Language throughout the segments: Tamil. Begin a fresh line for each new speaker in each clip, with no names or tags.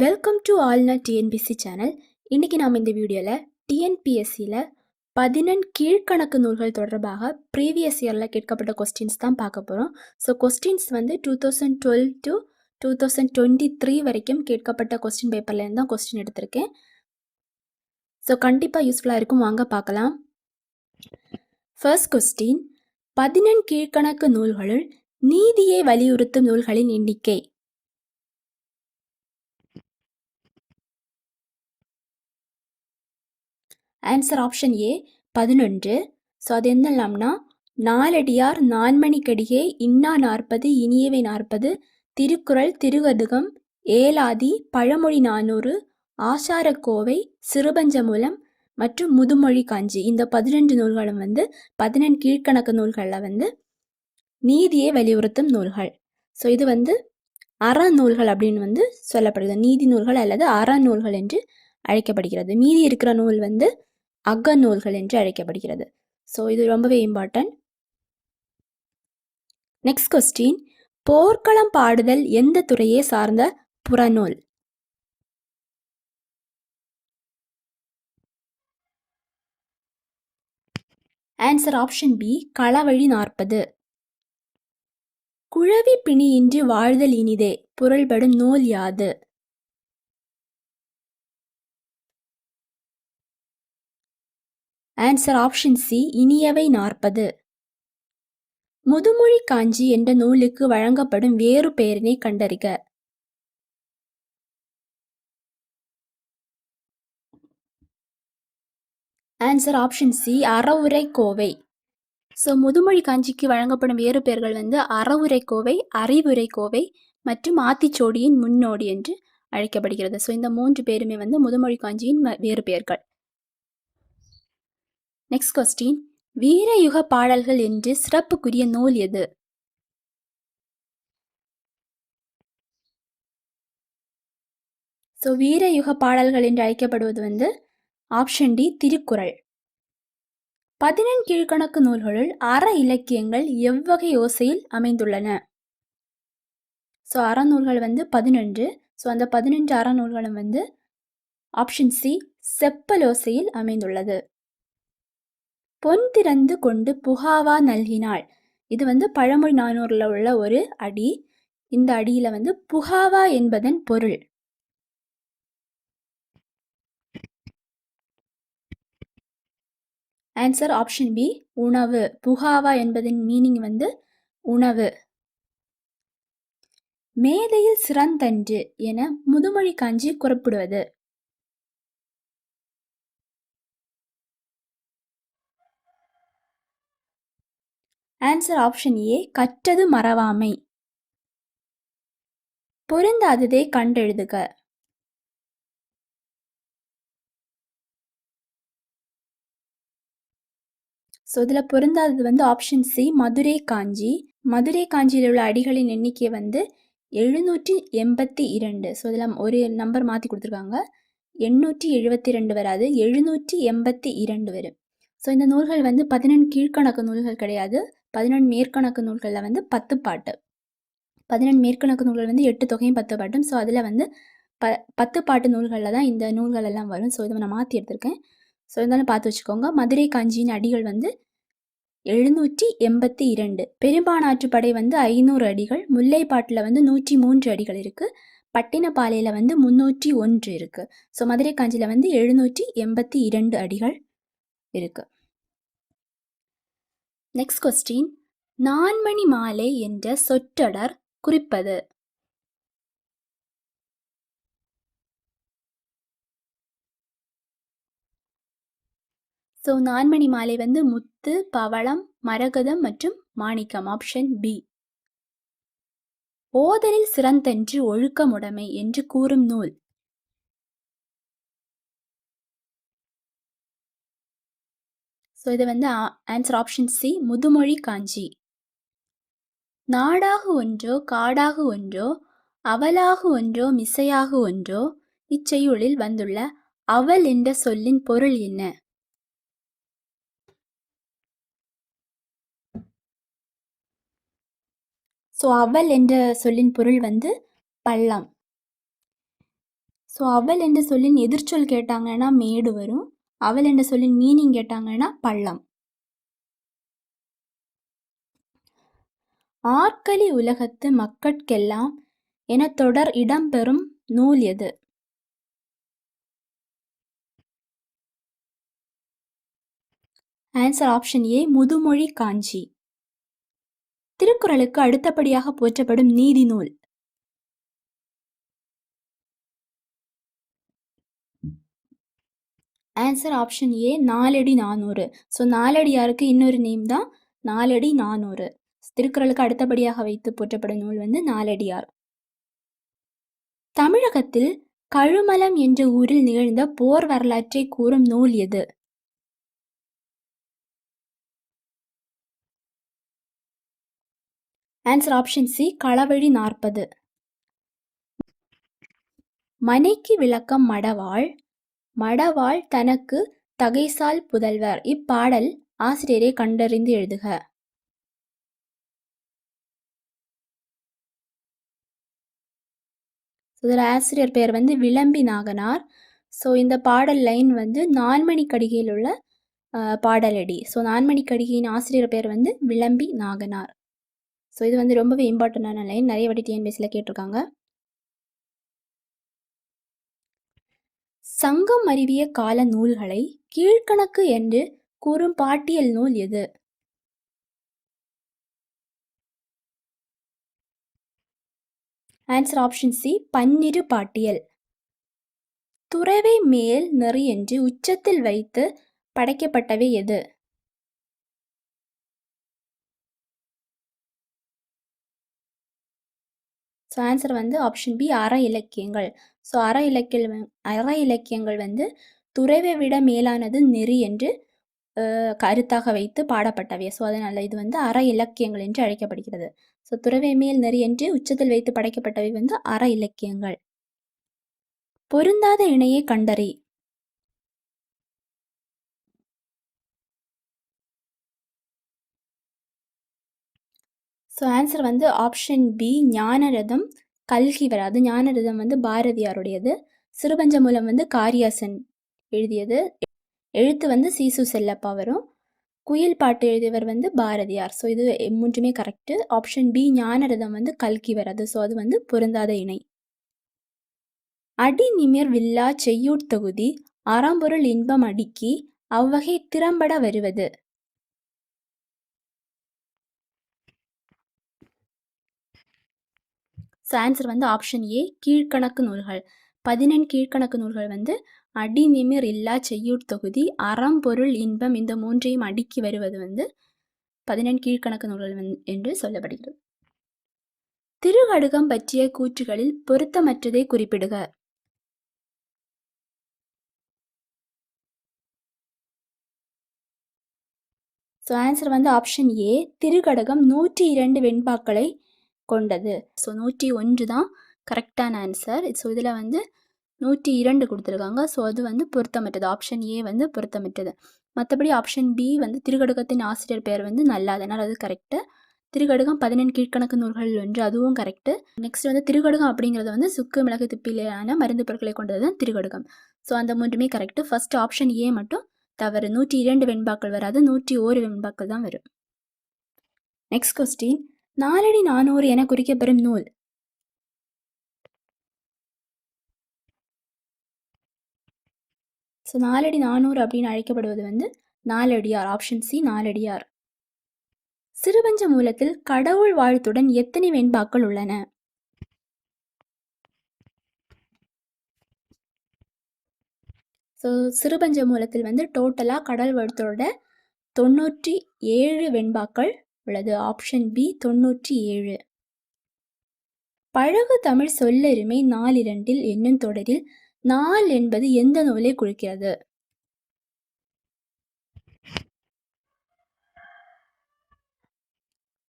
வெல்கம் டு ஆல்நா டிஎன்பிசி சேனல். இன்றைக்கி நாம் இந்த வீடியோவில் டிஎன்பிஎஸ்சியில் 11 கீழ்கணக்கு நூல்கள் தொடர்பாக ப்ரீவியஸ் இயரில் கேட்கப்பட்ட கொஸ்டின்ஸ் தான் பார்க்க போகிறோம். ஸோ கொஸ்டின்ஸ் வந்து 2012 டு 2023 வரைக்கும் கேட்கப்பட்ட கொஸ்டின் பேப்பர்லேருந்து தான் கொஸ்டின் எடுத்திருக்கேன். ஸோ கண்டிப்பாக யூஸ்ஃபுல்லாக இருக்கும், வாங்க பார்க்கலாம். ஃபர்ஸ்ட் கொஸ்டின், 11 கீழ்கணக்கு நூல்களுள் நீதியை வலியுறுத்தும் நூல்களின் எண்ணிக்கை. ஆன்சர் ஆப்ஷன் ஏ 11. ஸோ அது என்னலாம்னா, நாலடியார், நான்மணிக்கடிகை, இன்னா 40, இனியவை 40, திருக்குறள், திருவதுகம், ஏலாதி, பழமொழி 400, ஆசாரக்கோவை, சிறுபஞ்சமூலம் மற்றும் முதுமொழி காஞ்சி. இந்த 11 நூல்களும் வந்து 11 கீழ்கணக்கு நூல்களில் வந்து நீதியை வலியுறுத்தும் நூல்கள். ஸோ இது வந்து அறநூல்கள் அப்படின்னு வந்து சொல்லப்படுது. நீதி நூல்கள் அல்லது அறநூல்கள் என்று அழைக்கப்படுகிறது. மீதி இருக்கிற நூல் வந்து அகநூல்கள் என்று அழைக்கப்படுகிறது. ஸோ இது ரொம்பவே இம்பார்ட்டன்ட். நெக்ஸ்ட் கொஸ்டின், போர்க்களம் பாடுதல் எந்த துறையை சார்ந்த புறநூல்? Answer option B Kalavazhi 40. குழவி பிணியின்றி வாழ்தல் இனிதே பொருள்படும் நூல் யாது? ஆன்சர் ஆப்ஷன் சி இனியவை 40. முதுமொழி காஞ்சி என்ற நூலுக்கு வழங்கப்படும் வேறு பெயரினை கண்டறிக. Answer option C Aravurai Kovai. So முதுமொழி காஞ்சிக்கு வழங்கப்படும் வேறு பெயர்கள் வந்து அறவுரை கோவை, அறிவுரை கோவை மற்றும் ஆத்திச்சோடியின் முன்னோடி என்று அழைக்கப்படுகிறது. ஸோ இந்த 3 பேருமே வந்து முதுமொழி காஞ்சியின் வேறு பெயர்கள். நெக்ஸ்ட் கொஸ்டின், வீரயுக பாடல்கள் என்று சிறப்புக்குரிய நூல் எது? ஸோ வீரயுக பாடல்கள் என்று அழைக்கப்படுவது வந்து ஆப்ஷன் டி திருக்குறள். 11 கீழ்கணக்கு நூல்களுள் அற இலக்கியங்கள் எவ்வகை ஓசையில் அமைந்துள்ளன? ஸோ அறநூல்கள் வந்து 11. ஸோ அந்த 11 அறநூல்களும் வந்து ஆப்ஷன் சி செப்பலோசையில் அமைந்துள்ளது. பொன் திறந்து கொண்டு புகாவா நல்கினாள். இது வந்து பழமொழி 400 உள்ள ஒரு அடி. இந்த அடியில வந்து புகாவா என்பதன் பொருள். ஆன்சர் ஆப்ஷன் பி உணவு. புகாவா என்பதன் மீனிங் வந்து உணவு. மேதையில் சிறந்தன்று என முதுமொழி காஞ்சி குறிப்பிடுவது. ஆன்சர் ஆப்ஷன் ஏ கற்றது மறவாமை. பொருந்தாததை கண்டெழுதுக. ஸோ இதில் பொருந்தாதது வந்து ஆப்ஷன் சி மதுரை காஞ்சி. மதுரை காஞ்சியில் உள்ள அடிகளின் எண்ணிக்கை வந்து 782. ஸோ இதில் ஒரு நம்பர் மாற்றி கொடுத்துருக்காங்க. 872 வராது, 782 வரும். ஸோ இந்த நூல்கள் வந்து 11 கீழ்கணக்கு நூல்கள் கிடையாது. 11 மேற்கணக்கு நூல்களில் வந்து 10 பாட்டு. 11 மேற்கணக்கு நூல்கள் வந்து 8 தொகையும் 10 பாட்டும். ஸோ அதில் வந்து 10 பாட்டு நூல்களில் தான் இந்த நூல்கள் எல்லாம் வரும். ஸோ இதை நான் மாற்றி எடுத்திருக்கேன். ஸோ இருந்தாலும் பார்த்து வச்சுக்கோங்க. மதுரை காஞ்சியின் அடிகள் வந்து 782. பெரும்பானாற்றுப்படை வந்து 500 அடிகள். முல்லைப்பாட்டில் வந்து 103 அடிகள் இருக்குது. பட்டினப்பாலையில் வந்து 301 இருக்குது. ஸோ மதுரை காஞ்சியில் வந்து 782 அடிகள் இருக்குது. நெக்ஸ்ட் கொஸ்டின், நான்மணி மாலை என்ற சொற்றொடர் குறிப்பது. ஸோ நான்மணி மாலை வந்து முத்து, பவளம், மரகதம் மற்றும் மாணிக்கம். Option B. ஓதலில் சிறந்தன்று ஒழுக்கமுடைமை என்று கூறும் நூல். ஸோ இது வந்து ஆன்சர் ஆப்ஷன் சி முதுமொழி காஞ்சி. நாடாகு ஒன்றோ காடாகு ஒன்றோ அவலாகு ஒன்றோ மிசையாகு ஒன்றோ இச்செய்யுளில் வந்துள்ள அவல் என்ற சொல்லின் பொருள் என்ன? ஸோ அவல் என்ற சொல்லின் பொருள் வந்து பள்ளம். ஸோ அவள் என்ற சொல்லின் எதிர்ச்சொல் கேட்டாங்கன்னா மேடு வரும். அவள் என்ற சொல்லின் மீனிங் கேட்டாங்கன்னா பள்ளம். ஆற்களி உலகத்து மக்கட்கெல்லாம் என தொடர் இடம்பெறும் நூல் எது? ஆன்சர் ஆப்ஷன் ஏ, முதுமொழி காஞ்சி. திருக்குறளுக்கு அடுத்தபடியாக போற்றப்படும் நீதி நூல். ஆன்சர் ஆப்ஷன் ஏ, நாலடி 400. ஸோ நாலடியாருக்கு இன்னொரு நேம் தான் நாலடி 400. திருக்குறளுக்கு அடுத்தபடியாக வைத்து போற்றப்படும் நூல் வந்து நாலடியார். தமிழகத்தில் கழுமலம் என்ற ஊரில் நிகழ்ந்த போர் வரலாற்றை கூறும் நூல் எது? Answer option C, Kalavazhi 40. மனைக்கு விளக்கம் மடவாள், மடவாள் தனக்கு தகைசால் புதல்வர். இப்பாடல் ஆசிரியரை கண்டறிந்து எழுதுக. இதில் ஆசிரியர் பெயர் வந்து விளம்பி நாகனார். ஸோ இந்த பாடல் லைன் வந்து நான்மணிக்கடிகையில் உள்ள பாடலடி. ஸோ நான்மணிக்கடிகையின் ஆசிரியர் பெயர் வந்து விளம்பி நாகனார். ஸோ இது வந்து ரொம்பவே இம்பார்ட்டண்டான லைன், நிறைய வாட்டி டிஎன்பிஎஸ்சியில் கேட்டிருக்காங்க. சங்கம் அறிவிய கால நூல்களை கீழ்கணக்கு என்று கூறும் பாட்டியல் நூல் எது? ஆன்சர் ஆப்ஷன் சி, பன்னிரு பாட்டியல். துறவை மேல் நெறி என்று உச்சத்தில் வைத்து படைக்கப்பட்டவை எது? ஸோ ஆன்சர் வந்து ஆப்ஷன் பி, அற இலக்கியங்கள். ஸோ அற இலக்கியங்கள் வந்து துறவை விட மேலானது நெறி என்று கருத்தாக வைத்து பாடப்பட்டவை. ஸோ அதனால் இது வந்து அற இலக்கியங்கள் என்று அழைக்கப்படுகிறது. ஸோ துறவை மேல் நெறி என்று உச்சத்தில் வைத்து படைக்கப்பட்டவை வந்து அற இலக்கியங்கள். பொருந்தாத இணையை கண்டறி. ஸோ ஆன்சர் வந்து ஆப்ஷன் பி, ஞானரதம் கல்கி வராது. ஞானரதம் வந்து பாரதியாருடையது. சிறுபஞ்சமூலம் வந்து காரியாசன் எழுதியது. எழுத்து வந்து சீசு செல்லப்பா வரும். குயில் பாட்டு எழுதியவர் வந்து பாரதியார். ஸோ இது மூன்றுமே கரெக்டு. ஆப்ஷன் பி, ஞானரதம் வந்து கல்கி வராது. ஸோ அது வந்து பொருந்தாத இணை. அடி நிமிர் வில்லா செய்யூட் தொகுதி அறம்பொருள் இன்பம் அடுக்கி அவ்வகை திறம்பட வருவது. ஸோ ஆன்சர் வந்து ஆப்ஷன் ஏ, கீழ்கணக்கு நூல்கள். 14 கீழ்கணக்கு நூல்கள் வந்து அடி நிமிர் இல்லா செய்யூட் தொகுதி அறம்பொருள் இன்பம் இந்த மூன்றையும் அடுக்கி வருவது வந்து 14 கீழ்கணக்கு நூல்கள் என்று சொல்லப்படுகிறது. திருகடுகம் பற்றிய கூற்றுகளில் பொருத்தமற்றதை குறிப்பிடுக. ஸோ ஆன்சர் வந்து ஆப்ஷன் ஏ, திருகடகம் 102 வெண்பாக்களை கொண்டது. ஸோ 101 தான் கரெக்டான ஆன்சர். ஸோ இதில் வந்து 102 கொடுத்துருக்காங்க. ஸோ அது வந்து பொருத்தமற்றது. ஆப்ஷன் ஏ வந்து பொருத்தமற்றது. மற்றபடி ஆப்ஷன் பி வந்து திருகடுகத்தின் ஆசிரியர் பெயர் வந்து நல்லாதனால் அது கரெக்டு. திருகடுகம் 14 கீழ்கணக்கு நூல்கள் ஒன்று, அதுவும் கரெக்டு. நெக்ஸ்ட் வந்து திருகடுகம் அப்படிங்கிறது வந்து சுக்கு மிளகு திப்பிலான மருந்து பொருட்களை கொண்டது தான் திருகடுகம். ஸோ அந்த மூன்றுமே கரெக்டு. ஃபர்ஸ்ட் ஆப்ஷன் ஏ மட்டும் தவறு. 102 வெண்பாக்கள் வராது, 101 வெண்பாக்கள் தான் வரும். நெக்ஸ்ட் கொஸ்டின், நாலடி 400 என குறிக்கப்பெறும் நூல். ஸோ நாலடி 400 அப்படின்னு அழைக்கப்படுவது வந்து நாலடியார். Option C, Naladiyar. சிறுபஞ்ச மூலத்தில் கடவுள் வாழ்த்துடன் எத்தனை வெண்பாக்கள் உள்ளன? ஸோ சிறுபஞ்ச மூலத்தில் வந்து டோட்டலாக கடல் வாழ்த்தோட 97 வெண்பாக்கள் உள்ளது. Option B, 97. பழகு தமிழ் சொல்லெருமை 4 என்னும் தொடரில் 4 என்பது எந்த நூலை குறிக்கிறது?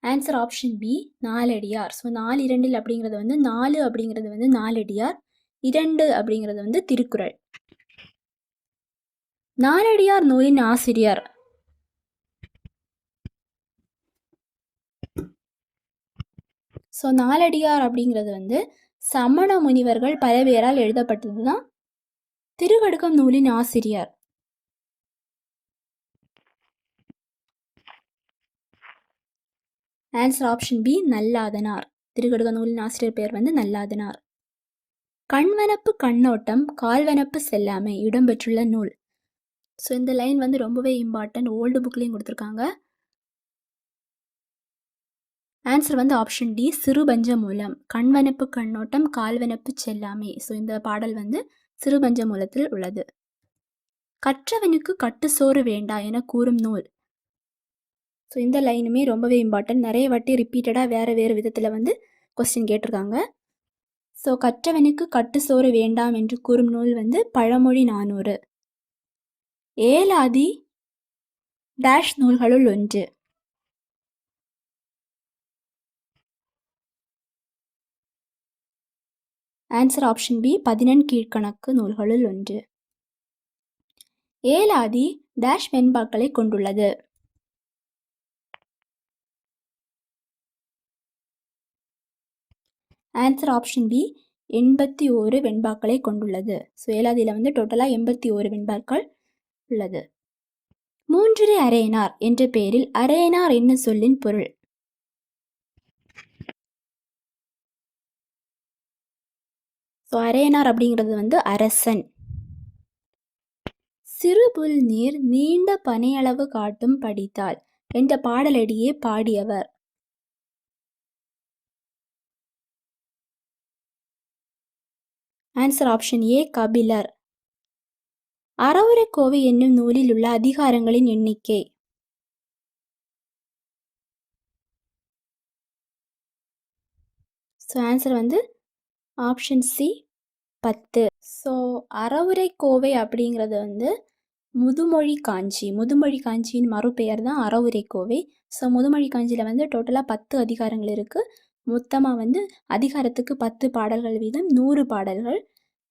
Answer option B, Naladiyar. So 4 அப்படிங்கிறது வந்து 4 அப்படிங்கிறது வந்து நாலடியார், 2 அப்படிங்கிறது வந்து திருக்குறள். நாலடியார் நூலின் ஆசிரியர். ஸோ நாலடியார் அப்படிங்கிறது வந்து சமண முனிவர்கள் பல பேரால் எழுதப்பட்டதுதான் திருக்கடுகம் நூலின் ஆசிரியர். Answer option B Nalladhanar. திருக்கடுக நூலின் ஆசிரியர் பெயர் வந்து நல்லாதனார். கண்வனப்பு கண்ணோட்டம் கால்வனப்பு செல்லாமை இடம்பெற்றுள்ள நூல். ஸோ இந்த லைன் வந்து ரொம்பவே இம்பார்ட்டன்ட், ஓல்டு புக்லேயும் கொடுத்துருக்காங்க. ஆன்சர் வந்து ஆப்ஷன் டி சிறுபஞ்ச மூலம். கண்வனப்பு கண்ணோட்டம் கால்வனப்பு செல்லாமை. ஸோ இந்த பாடல் வந்து சிறுபஞ்ச மூலத்தில் உள்ளது. கற்றவனுக்கு கட்டு சோறு வேண்டா என கூறும் நூல். ஸோ இந்த லைனுமே ரொம்பவே இம்பார்ட்டன்ட், நிறைய வாட்டி ரிப்பீட்டடாக வேறு விதத்தில் வந்து கொஸ்டின் கேட்டிருக்காங்க. ஸோ கற்றவனுக்கு கட்டு சோறு வேண்டாம் என்று கூறும் நூல் வந்து பழமொழி 400. ஏலாதி டேஷ் நூல்களுள் ஒன்று. ஆன்சர் ஆப்ஷன் பி 14 கீழ்கணக்கு நூல்களுள் ஒன்று. ஏலாதி டேஷ் வெண்பாக்களை கொண்டுள்ளது. ஆன்சர் ஆப்ஷன் பி 81 வெண்பாக்களை கொண்டுள்ளது. ஸோ ஏலாதியில் வந்து டோட்டலாக 81 வெண்பாக்கள் உள்ளது. மூன்றிரை அரையனார் என்ற பெயரில் அரையனார் என்ன சொல்லின் பொருள். ஸோ அரையனார் அப்படிங்கிறது வந்து அரசன். சிறுபுல் நீர் நீண்ட பனையளவு காட்டும் படித்தால் என்ற பாடலடியே பாடியவர். Answer option A Kapilar. Aravuraikkovai என்னும் நூலில் உள்ள அதிகாரங்களின் எண்ணிக்கை. ஸோ ஆன்சர் வந்து ஆப்ஷன் சி 10. ஸோ அறவுரைக்கோவை அப்படிங்கிறது வந்து முதுமொழி காஞ்சி. முதுமொழி காஞ்சியின் மறுபெயர் தான் அறவுரைக்கோவை. ஸோ முதுமொழி காஞ்சியில் வந்து டோட்டலாக 10 அதிகாரங்கள் இருக்குது. மொத்தமாக வந்து அதிகாரத்துக்கு 10 பாடல்கள் வீதம் 100 பாடல்கள்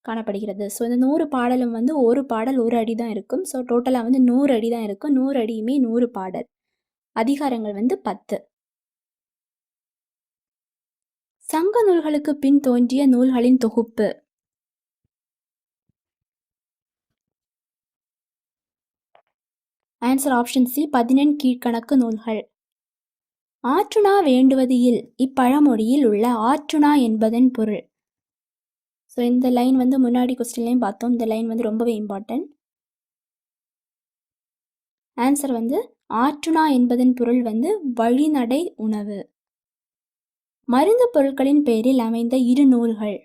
காணப்படுகிறது. ஸோ இந்த 100 பாடலும் வந்து ஒரு பாடல் ஒரு அடி தான் இருக்கும். ஸோ டோட்டலாக வந்து 100 அடி தான் இருக்கும். 100 அடியுமே 100 பாடல். அதிகாரங்கள் வந்து 10. சங்க நூல்களுக்கு பின் தோன்றிய நூல்களின் தொகுப்பு. ஆன்சர் ஆப்ஷன் சி 14 கீழ்கணக்கு நூல்கள். ஆற்றுணா வேண்டுவது இல் இப்பழமொழியில் உள்ள ஆற்றுணா என்பதன் பொருள். ஸோ இந்த லைன் வந்து முன்னாடி கொஸ்டின்லையும் பார்த்தோம். இந்த லைன் வந்து ரொம்பவே இம்பார்ட்டன்ட். ஆன்சர் வந்து ஆற்றுணா என்பதன் பொருள் வந்து வழிநடை உணவு. மருந்து பொருட்களின் பெயரில் அமைந்த 2 நூல்கள்.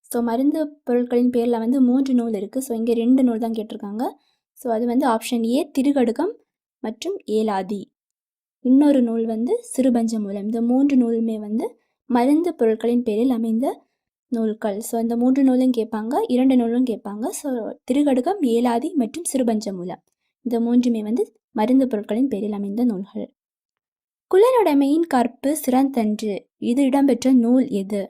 ஸோ மருந்து பொருட்களின் பேரில் வந்து 3 நூல் இருக்குது. ஸோ இங்கே 2 நூல் தான் கேட்டிருக்காங்க. ஸோ அது வந்து ஆப்ஷன் ஏ திருக்கடுகம் மற்றும் ஏலாதி. இன்னொரு நூல் வந்து சிறுபஞ்ச மூலம். இந்த 3 நூலுமே வந்து மருந்து பொருட்களின் பேரில் அமைந்த நூல்கள். ஸோ இந்த 3 நூலும் கேட்பாங்க, 2 நூலும் கேட்பாங்க. ஸோ திருக்கடுகம், ஏலாதி மற்றும் சிறுபஞ்ச மூலம் இந்த 3மே வந்து மருந்து பொருட்களின் பேரில் அமைந்த நூல்கள். குலனுடைமையின் கற்பு சிறந்தன்று இது இடம்பெற்ற நூல் எது.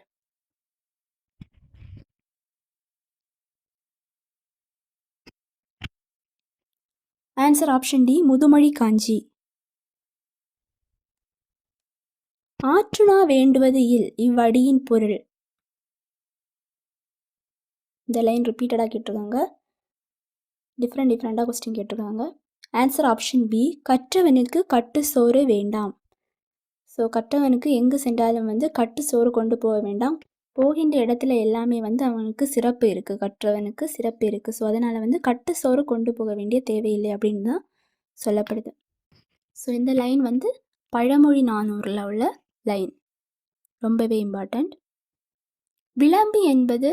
ஆன்சர் ஆப்ஷன் டி முதுமொழி காஞ்சி. ஆற்றுணா வேண்டுவது இல் இவ்வடியின் பொருள். இந்த லைன் ரிப்பீட்டடாக கேட்டிருக்காங்க, டிஃப்ரெண்டாக கொஸ்டின் கேட்டிருக்காங்க. ஆன்சர் ஆப்ஷன் பி கற்றவனுக்கு கட்டு சோறு வேண்டாம். ஸோ கற்றவனுக்கு எங்கு சென்றாலும் வந்து கட்டு சோறு கொண்டு போக வேண்டாம். போகின்ற இடத்துல எல்லாமே வந்து அவனுக்கு சிறப்பு இருக்குது, கற்றவனுக்கு சிறப்பு இருக்குது. ஸோ அதனால் வந்து கட்டு சோறு கொண்டு போக வேண்டிய தேவையில்லை அப்படின்னு தான் சொல்லப்படுது. ஸோ இந்த லைன் வந்து பழமொழி 400ல் உள்ள லைன், ரொம்பவே இம்பார்ட்டண்ட். விளம்பி என்பது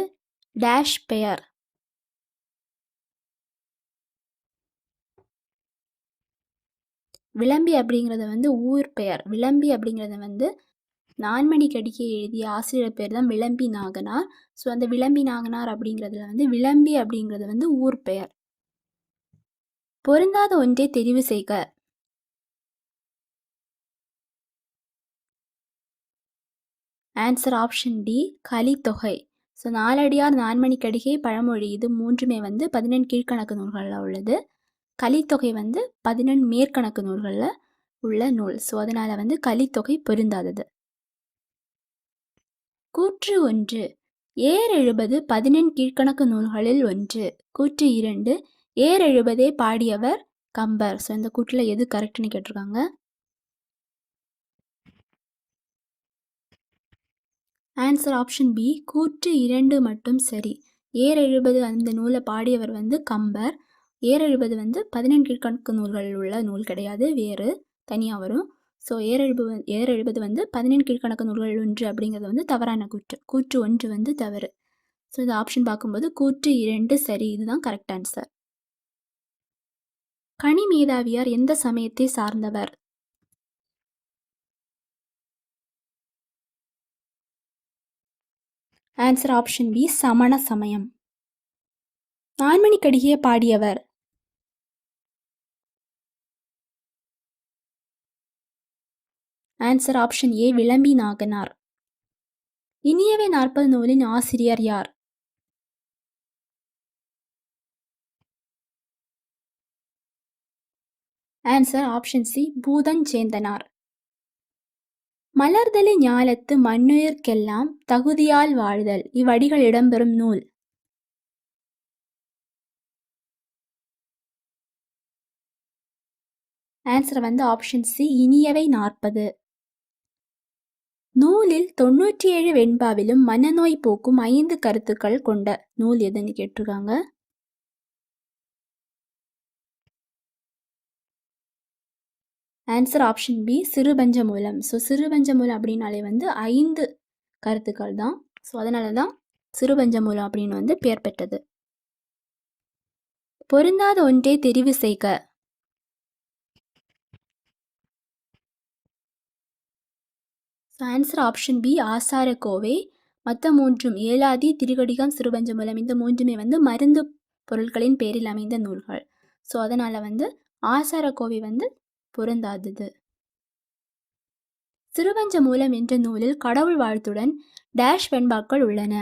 டேஷ் பெயர். விளம்பி அப்படிங்கிறது வந்து ஊர் பெயர். விளம்பி அப்படிங்கிறது வந்து நான்மணிக்கடிகை எழுதிய ஆசிரியர் பேர் தான் விளம்பி நாகனார். ஸோ அந்த விளம்பி நாகனார் அப்படிங்கிறதுல வந்து விளம்பி அப்படிங்கிறது வந்து ஊர் பெயர். பொருந்தாத ஒன்றை தெரிவு செய்க. Answer option D Kalithogai. So Naladiyar, Nanmanikkadigai, Pazhamozhi இது 3மே வந்து 14 கீழ்கணக்கு நூல்களில் உள்ளது. கலித்தொகை வந்து 14 மேற்கணக்கு நூல்களில் உள்ள நூல். ஸோ அதனால் வந்து கலித்தொகை பொருந்தாதது. கூற்று 1 ஏரெழுபது 11 கீழ்க்கணக்கு நூல்களில் ஒன்று. கூற்று 2 ஏரெழுபதை பாடியவர் கம்பர். ஸோ இந்த கூற்றில் எது கரெக்ட்னு கேட்டிருக்காங்க. ஆன்சர் ஆப்ஷன் பி, கூற்று 2 மட்டும் சரி. ஏரெழுபது அந்த நூலை பாடியவர் வந்து கம்பர். ஏரெழுபது வந்து 11 கீழ்க்கணக்கு நூல்களில் உள்ள நூல் கிடையாது, வேறு தனியாக வரும். ஸோ ஏரெழுபது வந்து 11 கீழ்க்கணக்கு நூல்கள் ஒன்று அப்படிங்கிறது வந்து தவறான கூற்று. கூற்று 1 வந்து தவறு. ஸோ இந்த ஆப்ஷன் பார்க்கும்போது கூற்று 2 சரி. இதுதான் கரெக்ட் ஆன்சர். கனி மேதாவியார் எந்த சமயத்தை சார்ந்தவர்? ஆன்சர் ஆப்ஷன் பி, சமண சமயம். நான்மணிக்கடிகையை பாடியவர்? Answer option A, Vilambi Naganar. Iniyavai 40 நூலின் ஆசிரியர் யார்? Answer option C, Poothanchendhanar. மலர்தலை ஞாலத்து மண்ணுயிர்க்கெல்லாம் தகுதியால் வாழ்தல் இவ்வடிகள் இடம்பெறும் நூல்? ஆன்சர் வந்து ஆப்ஷன் சி, இனியவை 40. நூலில் 97 வெண்பாவிலும் மனநோய் போக்கும் 5 கருத்துக்கள் கொண்ட நூல் எதுன்னு கேட்டிருக்காங்க. Answer option B, Sirupanchamoolam. So Sirupanchamoolam அப்படின்னாலே வந்து 5 கருத்துக்கள் தான். ஸோ அதனால தான் சிறுபஞ்சமூலம் அப்படின்னு வந்து பெயர் பெற்றது. பொருந்தாத ஒன்றை தெரிவு செய்க. Answer option B, Acharakkovai. மற்ற மூன்றும் ஏலாதி, திருக்கடிகம், சிறுபஞ்சமூலம் இந்த மூன்றுமே வந்து மருந்து பொருட்களின் பேரில் அமைந்த நூல்கள். ஸோ அதனால் வந்து ஆசாரக்கோவை வந்து பொருந்தாதது. சிறுபஞ்சமூலம் என்ற நூலில் கடவுள் வாழ்த்துடன் டேஷ் வெண்பாக்கள் உள்ளன?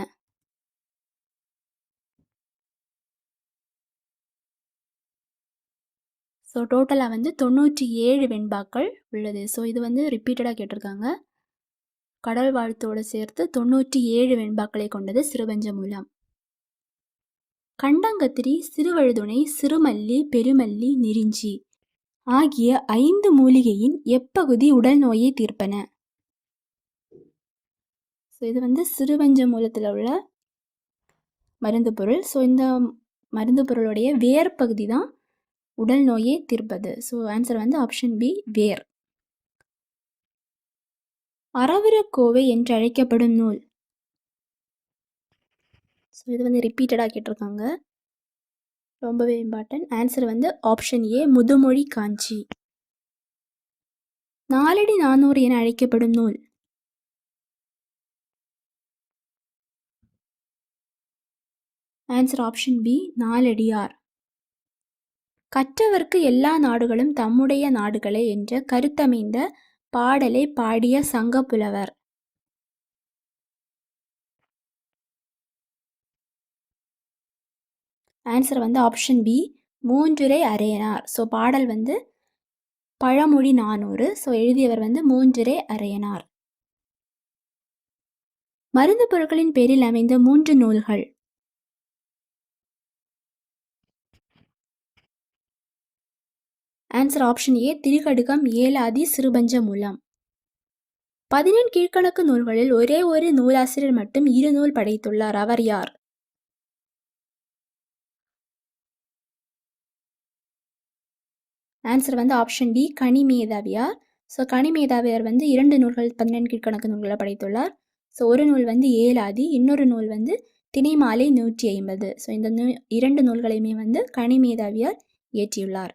ஸோ டோட்டலாக வந்து 97 வெண்பாக்கள் உள்ளது. ஸோ இது வந்து ரிப்பீட்டடாக கேட்டிருக்காங்க. கடவுள் வாழ்த்தோடு சேர்த்து 97 வெண்பாக்களை கொண்டது சிறுபஞ்சமூலம். கண்டங்கத்திரி, சிறுவழுதுணை, சிறுமல்லி, பெருமல்லி, நெருஞ்சி ஆகிய 5 மூலிகையின் எப்பகுதி உடல் நோயை தீர்ப்பன? ஸோ இது வந்து சிறுபஞ்சமூலத்தில் உள்ள மருந்து பொருள். ஸோ இந்த மருந்து பொருளுடைய வேர் பகுதி தான் உடல் நோயை தீர்ப்பது. ஸோ ஆன்சர் வந்து ஆப்ஷன் பி, வேர். அறவுரக்கோவை என்று அழைக்கப்படும் நூல்? ஸோ இது வந்து ரிப்பீட்டடாக கேட்டிருக்காங்க, ரொம்பவே இம்பார்ட்டன்ட். ஆன்சர் வந்து ஆப்ஷன் ஏ, முதுமொழி காஞ்சி. நாலடி 400 என அழைக்கப்படும் நூல்? Answer option B, Naladiyar. கற்றவர்க்கு எல்லா நாடுகளும் தம்முடைய நாடுகளே என்ற கருத்தமைந்த பாடலை பாடிய சங்க புலவர்? ஆன்சர் வந்து ஆப்ஷன் பி, மூன்றுரை அரையனார். ஸோ பாடல் வந்து பழமொழி 400. ஸோ எழுதியவர் வந்து மூன்றுரை அரையனார். மருந்து பொருட்களின் பேரில் அமைந்த 3 நூல்கள்? ஆன்சர் ஆப்ஷன் ஏ, திருக்கடுகம், ஏலாதி, சிறுபஞ்சமூலம். 11 கீழ்க்கணக்கு நூல்களில் ஒரே ஒரு நூலாசிரியர் மட்டும் 2 நூல் படைத்துள்ளார். அவர் யார்? ஆன்சர் வந்து option D, Kanimethaviyar. So Kanimethaviyar வந்து 2 நூல்கள் 11 கீழ்க்கணக்கு நூல்களை படைத்துள்ளார். ஸோ ஒரு நூல் வந்து ஏலாதி, இன்னொரு நூல் வந்து திணைமாலை 150. ஸோ இந்த 2 நூல்களையுமே வந்து கனிமேதாவியார் இயற்றியுள்ளார்.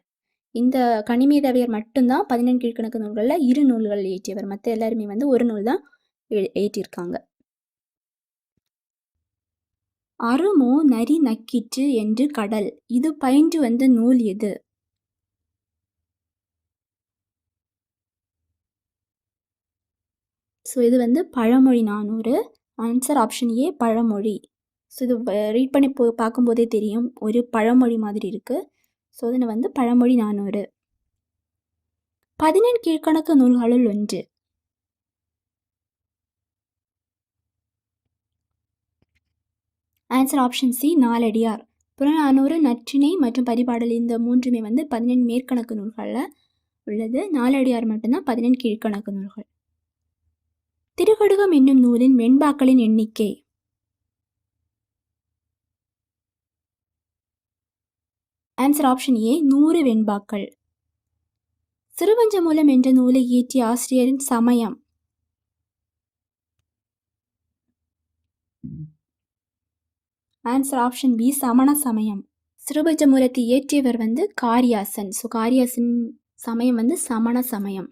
இந்த கனிமேதாவியார் மட்டும்தான் 11 கீழ்க்கணக்கு நூல்களில் 2 நூல்கள் இயற்றியவர். மற்ற எல்லாருமே வந்து ஒரு நூல் தான் இயற்றியிருக்காங்க. அருமோ நரி நக்கிற்று என்று கடல் இது பயின்று வந்த நூல் எது? ஸோ இது வந்து பழமொழி 400. ஆன்சர் ஆப்ஷன் ஏ, பழமொழி. ஸோ இது ரீட் பண்ணி பார்க்கும்போதே தெரியும், ஒரு பழமொழி மாதிரி இருக்குது. ஸோ இதில் வந்து பழமொழி 400. 11 கீழ்க்கணக்கு நூல்களுள் ஒன்று? Answer option C Naladiyar. Purananuru, Natrinai மற்றும் பரிபாடல் இந்த மூன்றுமே வந்து 18 மேற்கணக்கு நூல்களில் உள்ளது. நாலடியார் மட்டும்தான் 18 கீழ்கணக்கு நூல்கள். திருக்கடுகம் என்னும் நூலின் வெண்பாக்களின் எண்ணிக்கை? ஆன்சர் ஆப்ஷன் ஏ 100 வெண்பாக்கள். சிறுபஞ்சமூலம் என்ற நூலை இயற்றிய ஆசிரியரின் சமயம்? ஆன்சர் ஆப்ஷன் பி சமண சமயம். சிறுபஞ்சமூலத்தை இயற்றியவர் வந்து காரியாசன். ஸோ காரியாசன் சமயம் வந்து சமண சமயம்.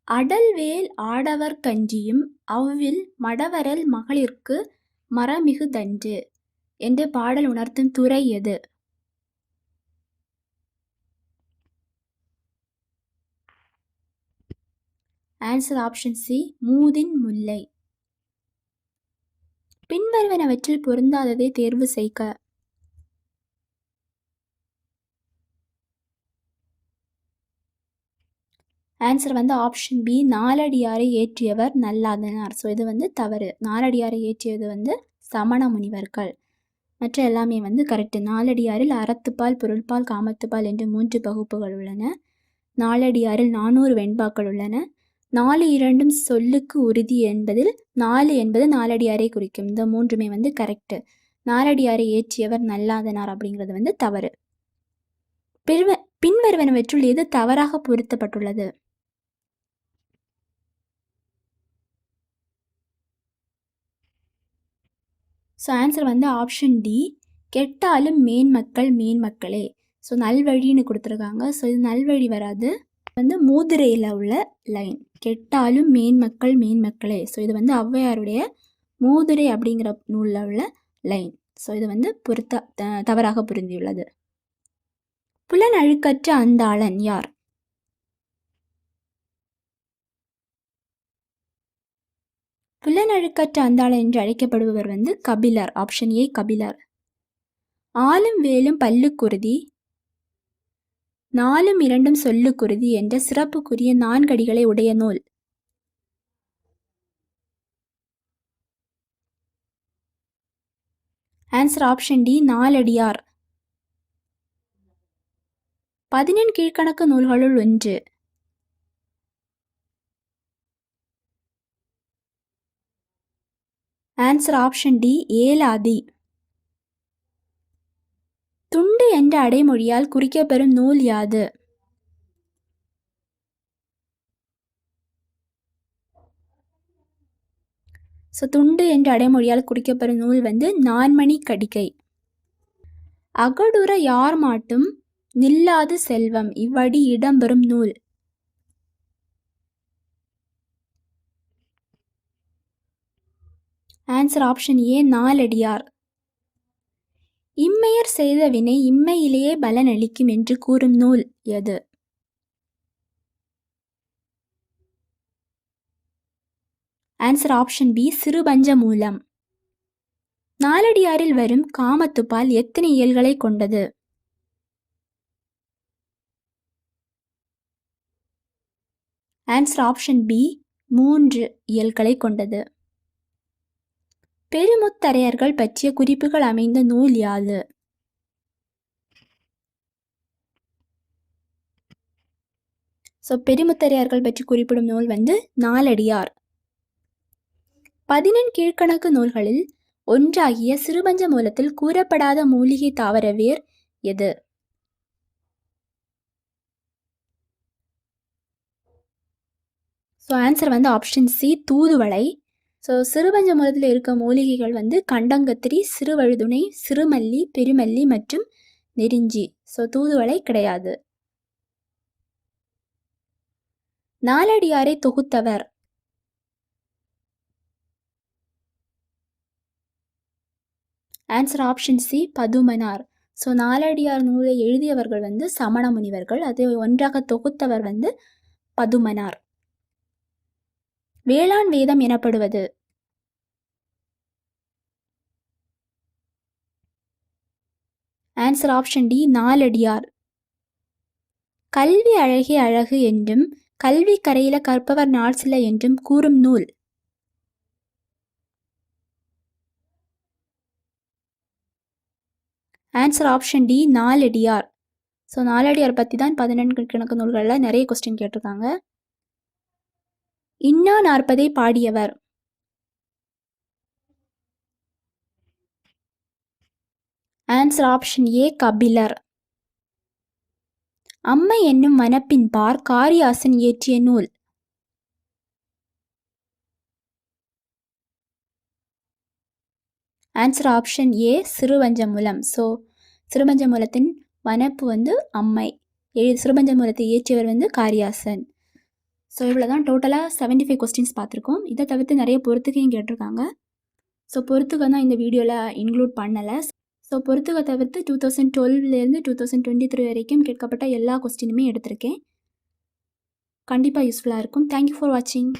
அடல்வேல் ஆடவர் கஞ்சியும் அவ்வில் மடவரல் மகளிர்க்கு மரமிகு தன்று என்ற பாடல் உணர்த்தும் துறை எது? ஆன்சர் ஆப்ஷன் சி மூதின் முல்லை. பின்வருவனவற்றில் பொருந்தாததை தேர்வு செய்க. ஆன்சர் வந்து ஆப்ஷன் பி நாலடியாரை ஏற்றியவர் நல்லாதனார். ஸோ இது வந்து தவறு. நாலடியாரை ஏற்றியது வந்து சமண முனிவர்கள். மற்ற எல்லாமே வந்து கரெக்டு. நாலடியாரில் அறத்துப்பால், பொருள்பால், காமத்துப்பால் என்று 3 பகுப்புகள் உள்ளன. நாலடியாரில் 400 வெண்பாக்கள் உள்ளன. 4 2 சொல்லுக்கு உறுதி என்பதில் 4 என்பது நாலடியாரை குறிக்கும். இந்த மூன்றுமே வந்து கரெக்டு. நாலடியாரை ஏற்றியவர் நல்லாதனார் அப்படிங்கிறது வந்து தவறு. பின்வருவனவற்றுள் எது தவறாக பொருத்தப்பட்டுள்ளது? ஸோ ஆன்சர் வந்து ஆப்ஷன் டி கெட்டாலும் மேன்மக்கள் மேன்மக்களே. ஸோ நல்வழின்னு கொடுத்துருக்காங்க. ஸோ இது நல்வழி வராது. வந்து மூதுரையில் உள்ள லைன் கெட்டாலும் மேன்மக்கள் மேன்மக்களே. ஸோ இது வந்து ஔவையாருடைய மூதுரை அப்படிங்கிற நூலில் உள்ள லைன். ஸோ இது வந்து தவறாக பொருந்தியுள்ளது. புலன் அழுக்கற்ற அந்தாளன் யார்? புலனழுக்கற்ற அந்தாளன் என்று அழைக்கப்படுபவர் வந்து கபிலர். Option A Kapilar. ஆலும் வேலும் பல்லுக்குருதி, 4ம் 2ம் சொல்லுக்குருதி என்ற சிறப்புக்குரிய 4 அடிகளை உடைய நூல்? Answer option D Naladiyar. 18 கீழ்கணக்கு நூல்களுள் ஒன்று. Answer option D Elathi. துண்டு என்ற அடைமொழியால் குறிக்கப்பெறும் நூல் யாது? ஸோ துண்டு என்ற அடைமொழியால் குறிக்கப்பெறும் நூல் வந்து நான்மணி கடிகை. அகடுற யார் மாட்டும் நில்லாது செல்வம் இவ்வடி இடம்பெறும் நூல்? Answer option A Naladiyar. இம்மையர் செய்த வினை இம்மையிலேயே பலனளிக்கும் என்று கூறும் நூல் எது? Answer option B Sirupanchamoolam. நாலடியாரில் வரும் காமத்துப்பால் எத்தனை இயல்களை கொண்டது? ஆன்சர் ஆப்ஷன் பி 3 இயல்களை கொண்டது. பெருமுத்தரையர்கள் பற்றிய குறிப்புகள் அமைந்த நூல் யாது? ஸோ பெருமுத்தரையர்கள் பற்றி குறிப்பிடும் நூல் வந்து நாலடியார். 18 கீழ்கணக்கு நூல்களில் ஒன்றாகிய சிறுபஞ்சமூலத்தில் கூறப்படாத மூலிகை தாவர வேர் எது? ஸோ ஆன்சர் வந்து ஆப்ஷன் சி தூதுவளை. ஸோ சிறுபஞ்சமூலத்தில் இருக்க மூலிகைகள் வந்து கண்டங்கத்திரி, சிறுவழுதுணை, சிறுமல்லி, பெருமல்லி மற்றும் நெருஞ்சி. ஸோ தூதுவளை கிடையாது. நாலடியாரை தொகுத்தவர்? Answer option C Padumanar. So Naladiyar நூலை எழுதியவர்கள் வந்து சமண முனிவர்கள். அதை ஒன்றாக தொகுத்தவர் வந்து பதுமனார். வேளாண் வேதம் எனப்படுவது? Answer option D Naladiyar. கல்வி அழகே அழகு என்றும் கல்வி கரையில கற்பவர் நாள் சில என்றும் கூறும் நூல்? Answer option D Naladiyar. So Naladiyar பற்றி தான் 14 கணக்கு நூல்களில் நிறைய கொஸ்டின் கேட்டிருக்காங்க. இன்னா நாற்பதை பாடியவர். Answer option A Kapilar. அம்மை என்னும் வனப்பின்பார் காரியாசன் இயற்றிய நூல். Answer option A Siruvanchamoolam. So சிறுவஞ்சமூலத்தின் வனப்பு அம்மை. சிறுவஞ்சமூலத்தை இயற்றியவர் காரியாசன். ஸோ இவ்வளோ தான் டோட்டலாக 75 கொஸ்டின்ஸ் பார்த்துருக்கோம். இதை தவிர்த்து நிறைய பொறுத்துக்கையும் கேட்டிருக்காங்க. ஸோ பொறுத்துக்க தான் இந்த வீடியோவில் இன்க்ளூட் பண்ணலை. ஸோ பொறுத்துக்க தவிர்த்து 2012 2023 வரைக்கும் கேட்கப்பட்ட எல்லா கொஸ்டினுமே எடுத்திருக்கேன். கண்டிப்பாக யூஸ்ஃபுல்லாக இருக்கும். தேங்க்யூ ஃபார் வாட்சிங்.